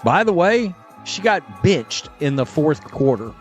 By the way, she got benched in the fourth quarter.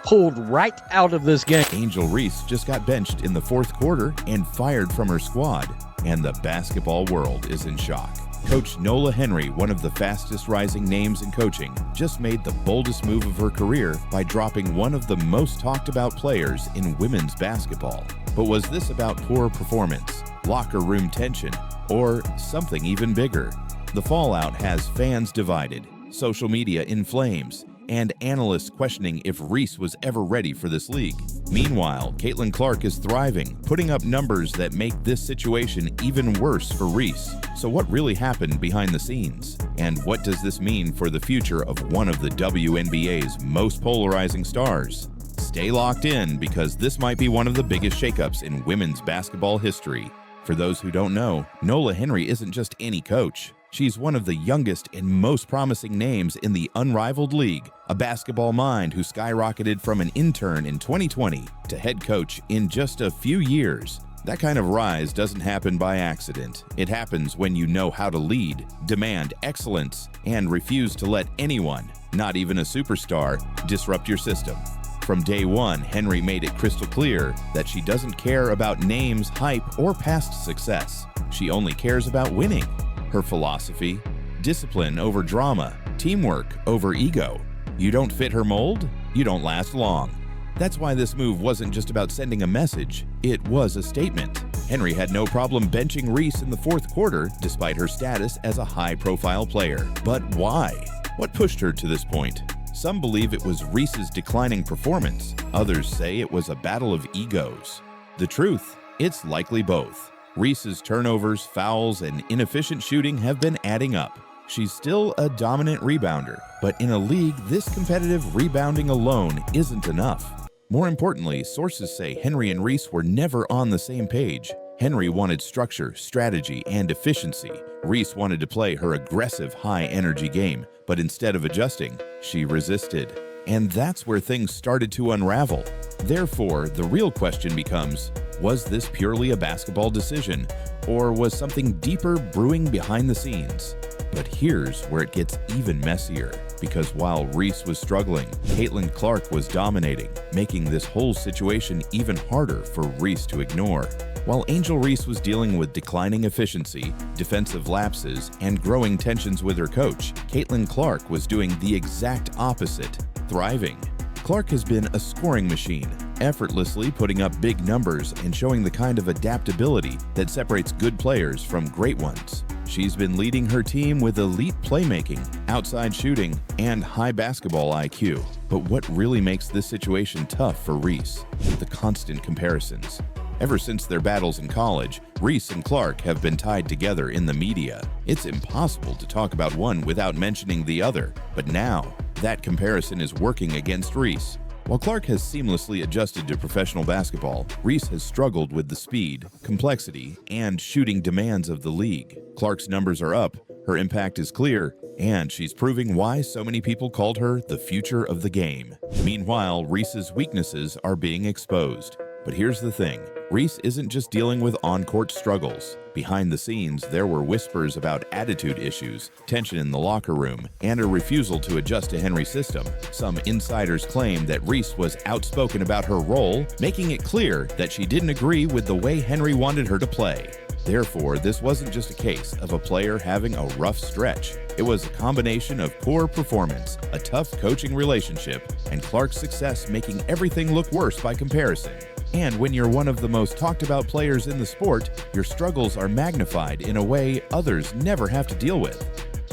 Pulled right out of this game. Angel Reese just got benched in the fourth quarter and fired from her squad, and the basketball world is in shock. Coach Nola Henry, one of the fastest rising names in coaching, just made the boldest move of her career by dropping one of the most talked about players in women's basketball. But was this about poor performance, locker room tension, or something even bigger? The fallout has fans divided, social media in flames, and analysts questioning if Reese was ever ready for this league. Meanwhile, Caitlin Clark is thriving, putting up numbers that make this situation even worse for Reese. So what really happened behind the scenes? And what does this mean for the future of one of the WNBA's most polarizing stars? Stay locked in, because this might be one of the biggest shakeups in women's basketball history. For those who don't know, Nola Henry isn't just any coach. She's one of the youngest and most promising names in the unrivaled league, a basketball mind who skyrocketed from an intern in 2020 to head coach in just a few years. That kind of rise doesn't happen by accident. It happens when you know how to lead, demand excellence, and refuse to let anyone, not even a superstar, disrupt your system. From day one, Henry made it crystal clear that she doesn't care about names, hype, or past success. She only cares about winning. Her philosophy: discipline over drama, teamwork over ego. You don't fit her mold, you don't last long. That's why this move wasn't just about sending a message, it was a statement. Henry had no problem benching Reese in the fourth quarter despite her status as a high-profile player. But why? What pushed her to this point? Some believe it was Reese's declining performance. Others say it was a battle of egos. The truth? It's likely both. Reese's turnovers, fouls, and inefficient shooting have been adding up. She's still a dominant rebounder, but in a league this competitive, rebounding alone isn't enough. More importantly, sources say Henry and Reese were never on the same page. Henry wanted structure, strategy, and efficiency. Reese wanted to play her aggressive, high-energy game, but instead of adjusting, she resisted. And that's where things started to unravel. Therefore, the real question becomes, was this purely a basketball decision, or was something deeper brewing behind the scenes? But here's where it gets even messier, because while Reese was struggling, Caitlin Clark was dominating, making this whole situation even harder for Reese to ignore. While Angel Reese was dealing with declining efficiency, defensive lapses, and growing tensions with her coach, Caitlin Clark was doing the exact opposite, thriving. Clark has been a scoring machine, effortlessly putting up big numbers and showing the kind of adaptability that separates good players from great ones. She's been leading her team with elite playmaking, outside shooting, and high basketball IQ. But what really makes this situation tough for Reese? The constant comparisons. Ever since their battles in college, Reese and Clark have been tied together in the media. It's impossible to talk about one without mentioning the other, but now, that comparison is working against Reese. While Clark has seamlessly adjusted to professional basketball, Reese has struggled with the speed, complexity, and shooting demands of the league. Clark's numbers are up, her impact is clear, and she's proving why so many people called her the future of the game. Meanwhile, Reese's weaknesses are being exposed. But here's the thing, Reese isn't just dealing with on-court struggles. Behind the scenes, there were whispers about attitude issues, tension in the locker room, and a refusal to adjust to Henry's system. Some insiders claim that Reese was outspoken about her role, making it clear that she didn't agree with the way Henry wanted her to play. Therefore, this wasn't just a case of a player having a rough stretch. It was a combination of poor performance, a tough coaching relationship, and Clark's success making everything look worse by comparison. And when you're one of the most talked about players in the sport, your struggles are magnified in a way others never have to deal with.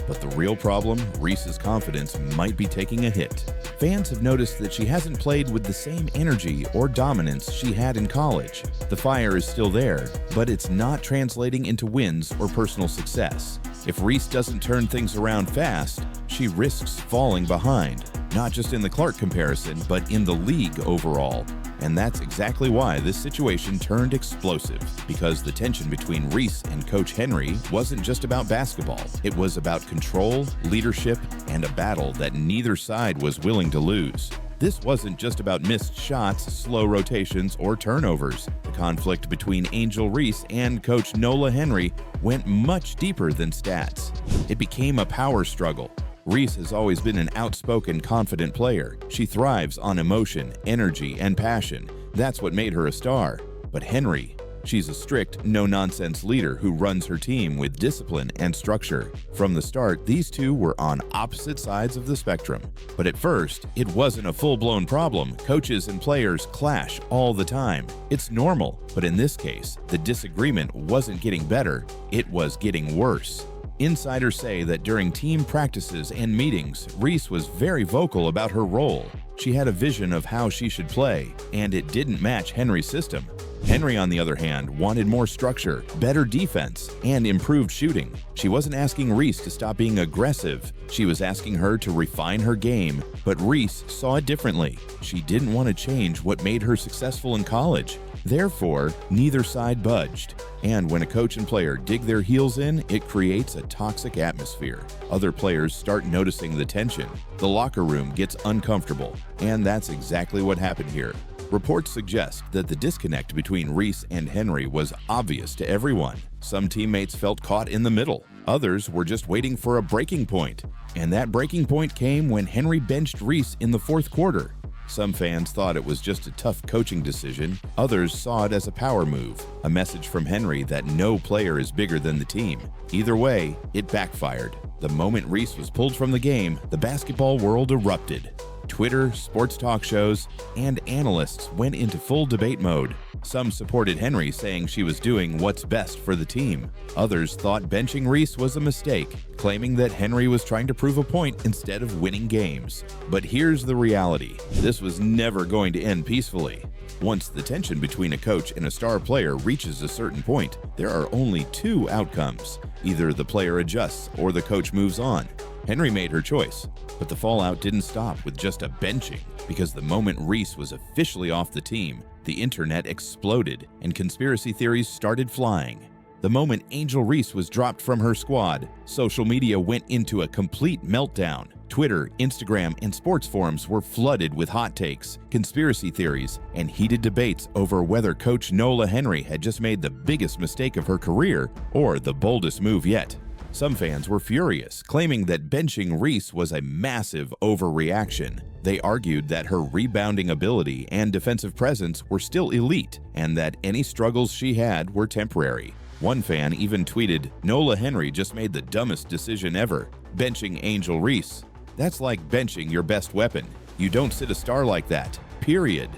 But the real problem, Reese's confidence might be taking a hit. Fans have noticed that she hasn't played with the same energy or dominance she had in college. The fire is still there, but it's not translating into wins or personal success. If Reese doesn't turn things around fast, she risks falling behind, not just in the Clark comparison, but in the league overall. And that's exactly why this situation turned explosive, because the tension between Reese and Coach Henry wasn't just about basketball. It was about control, leadership, and a battle that neither side was willing to lose. This wasn't just about missed shots, slow rotations, or turnovers. The conflict between Angel Reese and coach Nola Henry went much deeper than stats. It became a power struggle. Reese has always been an outspoken, confident player. She thrives on emotion, energy, and passion. That's what made her a star. But Henry, she's a strict, no-nonsense leader who runs her team with discipline and structure. From the start, these two were on opposite sides of the spectrum. But at first, it wasn't a full-blown problem. Coaches and players clash all the time. It's normal. But in this case, the disagreement wasn't getting better, it was getting worse. Insiders say that during team practices and meetings, Reese was very vocal about her role. She had a vision of how she should play, and it didn't match Henry's system. Henry, on the other hand, wanted more structure, better defense, and improved shooting. She wasn't asking Reese to stop being aggressive. She was asking her to refine her game, but Reese saw it differently. She didn't want to change what made her successful in college. Therefore, neither side budged. And when a coach and player dig their heels in, it creates a toxic atmosphere. Other players start noticing the tension. The locker room gets uncomfortable. And that's exactly what happened here. Reports suggest that the disconnect between Reese and Henry was obvious to everyone. Some teammates felt caught in the middle. Others were just waiting for a breaking point. And that breaking point came when Henry benched Reese in the fourth quarter. Some fans thought it was just a tough coaching decision. Others saw it as a power move, a message from Henry that no player is bigger than the team. Either way, it backfired. The moment Reese was pulled from the game, the basketball world erupted. Twitter, sports talk shows, and analysts went into full debate mode. Some supported Henry, saying she was doing what's best for the team. Others thought benching Reese was a mistake, claiming that Henry was trying to prove a point instead of winning games. But here's the reality. This was never going to end peacefully. Once the tension between a coach and a star player reaches a certain point, there are only two outcomes. Either the player adjusts or the coach moves on. Henry made her choice, but the fallout didn't stop with just a benching, because the moment Reese was officially off the team, the internet exploded and conspiracy theories started flying. The moment Angel Reese was dropped from her squad, social media went into a complete meltdown. Twitter, Instagram, and sports forums were flooded with hot takes, conspiracy theories, and heated debates over whether Coach Nola Henry had just made the biggest mistake of her career or the boldest move yet. Some fans were furious, claiming that benching Reese was a massive overreaction. They argued that her rebounding ability and defensive presence were still elite, and that any struggles she had were temporary. One fan even tweeted, "Nola Henry just made the dumbest decision ever, benching Angel Reese. That's like benching your best weapon. You don't sit a star like that, period."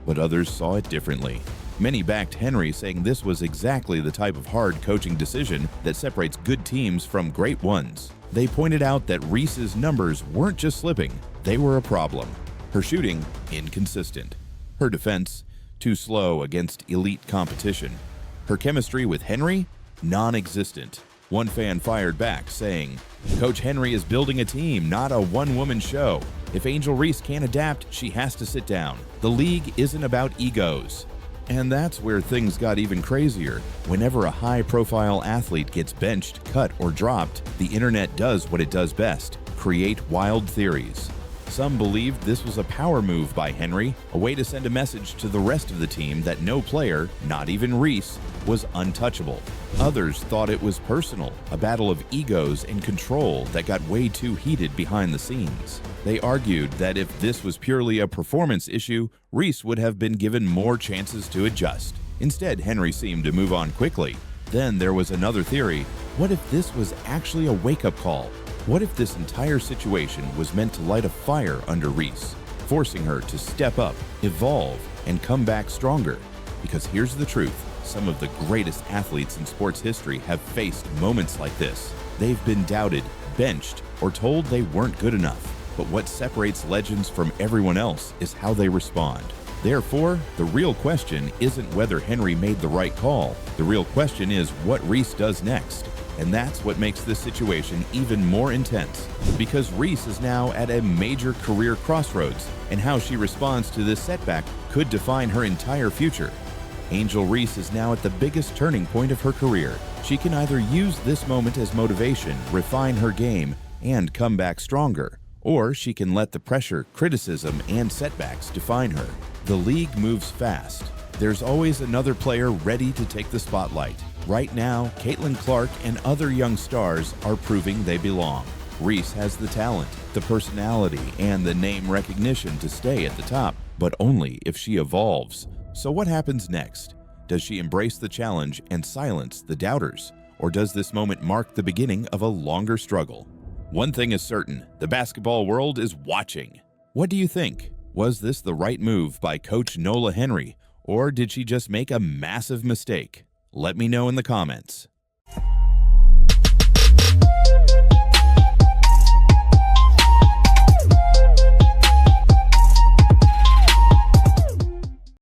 But others saw it differently. Many backed Henry, saying this was exactly the type of hard coaching decision that separates good teams from great ones. They pointed out that Reese's numbers weren't just slipping, they were a problem. Her shooting, inconsistent. Her defense, too slow against elite competition. Her chemistry with Henry, non-existent. One fan fired back, saying, "Coach Henry is building a team, not a one-woman show. If Angel Reese can't adapt, she has to sit down. The league isn't about egos." And that's where things got even crazier. Whenever a high-profile athlete gets benched, cut, or dropped, the internet does what it does best: create wild theories. Some believed this was a power move by Henry, a way to send a message to the rest of the team that no player, not even Reese, was untouchable. Others thought it was personal, a battle of egos and control that got way too heated behind the scenes. They argued that if this was purely a performance issue, Reese would have been given more chances to adjust. Instead, Henry seemed to move on quickly. Then there was another theory. What if this was actually a wake-up call? What if this entire situation was meant to light a fire under Reese, forcing her to step up, evolve, and come back stronger? Because here's the truth. Some of the greatest athletes in sports history have faced moments like this. They've been doubted, benched, or told they weren't good enough. But what separates legends from everyone else is how they respond. Therefore, the real question isn't whether Henry made the right call. The real question is what Reese does next. And that's what makes this situation even more intense, because Reese is now at a major career crossroads, and how she responds to this setback could define her entire future. Angel Reese is now at the biggest turning point of her career. She can either use this moment as motivation, refine her game, and come back stronger, Or she can let the pressure, criticism, and setbacks define her. The league moves fast. There's always another player ready to take the spotlight. Right now, Caitlin Clark and other young stars are proving they belong. Reese has the talent, the personality, and the name recognition to stay at the top, but only if she evolves. So what happens next? Does she embrace the challenge and silence the doubters? Or does this moment mark the beginning of a longer struggle? One thing is certain, the basketball world is watching. What do you think? Was this the right move by Coach Nola Henry, or did she just make a massive mistake? Let me know in the comments.